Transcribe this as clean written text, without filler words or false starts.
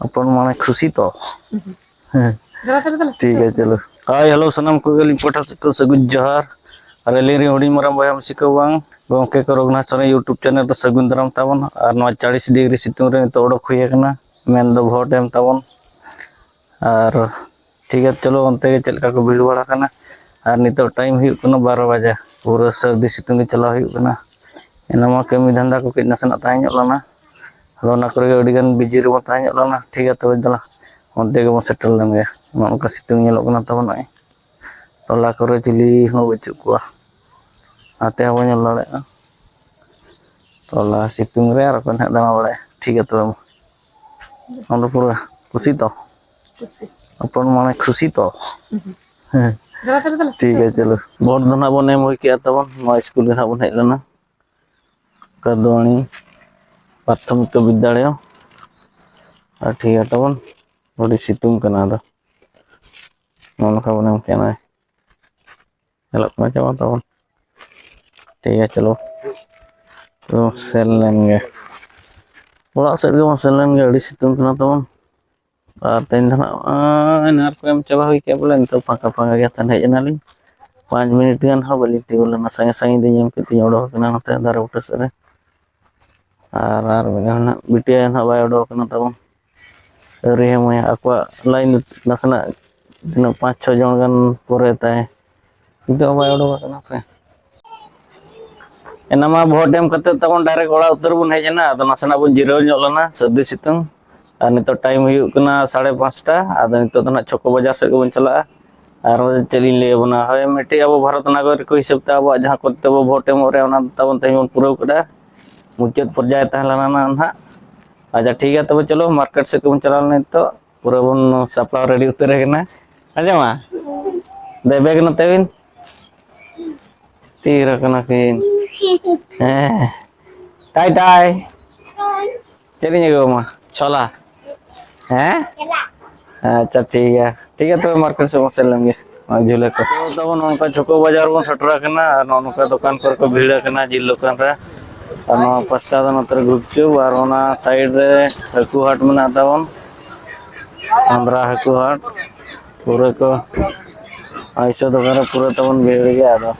अपन माने खुशी तो ठीक है चलो हाय हेलो सनम को गली पठा को सगुन जहार अरे लेरी होडी मराम बाय हम सिकवांग गोंके को रघुनाथ सोरेन यूट्यूब चैनल तो सगुन दाराम ताबन और 40 डिग्री सितुंग रे तो ओडक हुई कना मेन दो भोट एम ताबन और ठीक है चलो अंते के चलका को भीड़ बड़ा कना और नितो टाइम हुई कना 12 बजे पूरा सर्दी सितुंग चला हुई कना एनामा कमी धंधा को कितना सना ताई लना रोना करे अडिगन बिजी रे ताई लना ठीक है तो चला अंते के सेटल लेंगे नोका सितुंग नेलो कना ताबन नय टोला करे चिली हो बचु को आते हबो नेल लड़े टोला सितुंग रे और कन दामा बड़े ठीक है तो हम पूरा खुशी तो अपन माने खुशी तो ठीक है चलो बहुत धना बने मोई के तबन नो स्कूल रे बन हेज लना कदोणी प्राथमिक विद्यालय और ठीक है तबन बड़ी सितुंग कना दा नोका बने केना हेलक ना चावा तबन ठीक है चलो तो सेल लेंगे ओड़ा से गो सेल लेंगे अड़ी सितुंग कना तबन और तेन धना नार को एम चाबा हुई के बोले तो फाका फाका गया तन हेज नाली 5 मिनट गन हो बली तिगुलना संगे संगे दिन के ती ओडो कना नते दार उठे सरे और बेना बिटिया ना बाय ओडो कना तबन रे हम अक्वा लाइन नसना दिन 5-6 जन गन परे ताए इतो बाय ओडो कना पे एनामा भोट एम कते तबन डायरेक्ट ओड़ा उतर बन हेजना अद नसना बन जिराव लना सर्दी सितुंग और नितो टाइम हुई कना 5:30 आद नितो तना छको बजा से बन चला और चली ले बना है मिटे अब भारत नागरिक को हिसाब ता अब जहां करते वो भोट एम रे ओना तबन तई पूरा कदा मुचाद पर्याय तहलाना ना अच्छा ठीक है तब चलो मार्केट से बन चला तो पूरा बन सप्लाव रेडी उतर है आजमा देबे के नतेबिन तीर कना किन टाई टाई चली गो मा छोला हैं अच्छा ठीक है तो मार्केट से मसल लेंगे झूले को तब उनका चोको बाजार बन सटरा कना और उनका दुकान पर को भीड़ कना जिल दुकान रे और पास्ता दो नतर गुपचुप और ओना साइड रे हकू हाट मना तावन आंध्रा हकू हाट पूरे को ऐसा दुकान पूरा तबन भीड़ गया